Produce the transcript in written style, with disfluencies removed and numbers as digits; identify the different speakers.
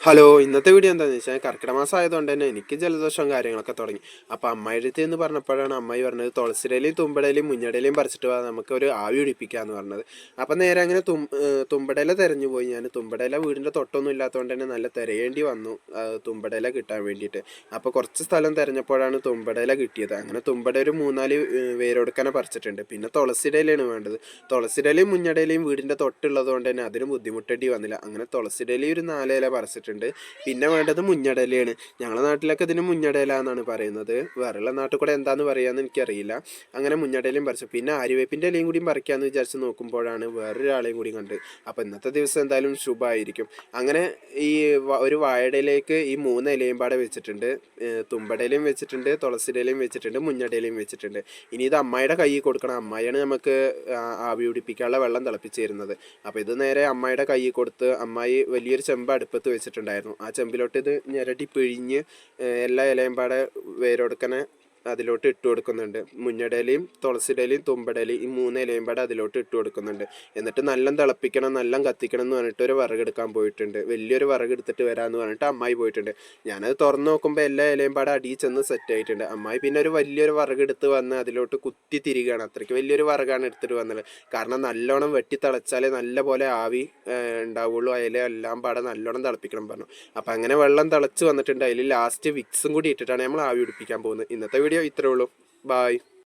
Speaker 1: Hello, ഇന്നത്തെ video എന്താണെന്ന് വെച്ചാൽ കർക്കിടക മാസം ആയതുകൊണ്ട് തന്നെ എനിക്ക് ജലദോഷവും കാര്യങ്ങളൊക്കെ തുടങ്ങി. അപ്പോൾ അമ്മായിയുടെ അടുത്ത് എന്ന് പറഞ്ഞപ്പോഴാണ് അമ്മായി പറഞ്ഞത് തുളസിയിലയും തുമ്പടയിലും മുഞ്ഞടയിലും പറിച്ചിട്ട് പോകാൻ നമുക്കൊരു ആവി പിടിപ്പിക്കാമെന്ന് പറഞ്ഞത്. അപ്പം നേരെ അങ്ങനെ തുമ്പടയില തിരഞ്ഞു പോയി. ഞാൻ തുമ്പടയില വീടിൻ്റെ തൊട്ടൊന്നും ഇല്ലാത്തതുകൊണ്ട് തന്നെ നല്ല തിരയേണ്ടി വന്നു തുമ്പടയില കിട്ടാൻ വേണ്ടിയിട്ട്. അപ്പോൾ കുറച്ച് സ്ഥലം തിരഞ്ഞപ്പോഴാണ് തുമ്പടയില കിട്ടിയത്. അങ്ങനെ തുമ്പട ഒരു 3-4 വേരൊടുക്കനെ പറിച്ചിട്ടുണ്ട്. പിന്നെ തുളസിയിലയാണ് വേണ്ടത്. തുളസിയിലയും മുഞ്ഞടയിലയും വീടിൻ്റെ തൊട്ടുള്ളത് കൊണ്ട് തന്നെ അതിന് ബുദ്ധിമുട്ടേണ്ടി വന്നില്ല. അങ്ങനെ തുളസിയില ഒരു 4 ഇല പറിച്ചിട്ടുണ്ട്. പിന്നെ വേണ്ടത് മുഞ്ഞടയിലയാണ്. ഞങ്ങളുടെ നാട്ടിലൊക്കെ ഇതിന് മുഞ്ഞടയില എന്നാണ് പറയുന്നത്. വേറെയുള്ള നാട്ടിൽ കൂടെ എന്താന്ന് പറയാന്ന് എനിക്കറിയില്ല. അങ്ങനെ മുഞ്ഞടയിലയും പറിച്ചു. പിന്നെ ആര്യവേപ്പിൻ്റെ ഇലയും കൂടിയും പറിക്കാമെന്ന് വിചാരിച്ച് നോക്കുമ്പോഴാണ് വേറൊരാളെയും കൂടി കണ്ട്. അപ്പോൾ ഇന്നത്തെ ദിവസം എന്തായാലും ശുഭമായിരിക്കും. അങ്ങനെ ഈ ഒരു വാഴയിലേക്ക് ഈ 3 ഇലയും പാടെ വെച്ചിട്ടുണ്ട്. തുമ്പടയിലയും വെച്ചിട്ടുണ്ട്, തുളസിയിലയും വെച്ചിട്ടുണ്ട്, മുഞ്ഞടയിലയും വെച്ചിട്ടുണ്ട്. ഇനി ഇത് അമ്മായിയുടെ കയ്യിൽ കൊടുക്കണം. അമ്മായിയാണ് നമുക്ക് ആവി പിടിപ്പിക്കാനുള്ള വെള്ളം തിളപ്പിച്ച് തരുന്നത്. അപ്പോൾ ഇത് നേരെ അമ്മായിയുടെ കയ്യിൽ കൊടുത്ത് അമ്മായി വലിയൊരു ചെമ്പ് അടുപ്പത്ത് വെച്ചിട്ടുണ്ടായിരുന്നു. ആ ചെമ്പിലോട്ട് ഇത് ഞെരടി പിഴിഞ്ഞ് എല്ലാ ഇലയും പാടെ വേരോടുക്കനെ അതിലോട്ട് ഇട്ട് കൊടുക്കുന്നുണ്ട്. മുഞ്ഞടയിലയും തുളസിയിലയും തുമ്പടയിലയും ഈ 3 ഇലയും പാടെ അതിലോട്ട് ഇട്ട് കൊടുക്കുന്നുണ്ട്. എന്നിട്ട് നല്ല തിളപ്പിക്കണം, നല്ല കത്തിക്കണം എന്ന് പറഞ്ഞിട്ട് ഒരു വിറകെടുക്കാൻ പോയിട്ടുണ്ട്. വലിയൊരു വിറകെടുത്തിട്ട് വരാമെന്ന് പറഞ്ഞിട്ട് അമ്മായി പോയിട്ടുണ്ട്. ഞാനത് തുറന്ന് നോക്കുമ്പോൾ എല്ലാ ഇലയും പാടെ അടിയിൽ ചെന്ന് സെറ്റ് ആയിട്ടുണ്ട്. അമ്മായി പിന്നെ ഒരു വലിയൊരു വിറകെടുത്ത് വന്ന് അതിലോട്ട് കുത്തി തിരികെയാണ്. അത്രയ്ക്ക് വലിയൊരു വിറകാണ് എടുത്തിട്ട് വന്നത്. കാരണം നല്ലോണം വെട്ടി തിളച്ചാലേ നല്ല പോലെ ആവി ഉണ്ടാവുള്ളൂ. അതിലെ എല്ലാം പാടെ നല്ലോണം തിളപ്പിക്കണം പറഞ്ഞു. അപ്പം അങ്ങനെ വെള്ളം തിളച്ച് വന്നിട്ടുണ്ട്. അതിൽ ലാസ്റ്റ് വിക്സും കൂടി ഇട്ടിട്ടാണ് നമ്മൾ ആവി പിടിപ്പിക്കാൻ പോകുന്നത്. ഇന്നത്തെ വീഡിയോ ഇത്രേ ഉള്ളൂ. ബായ്.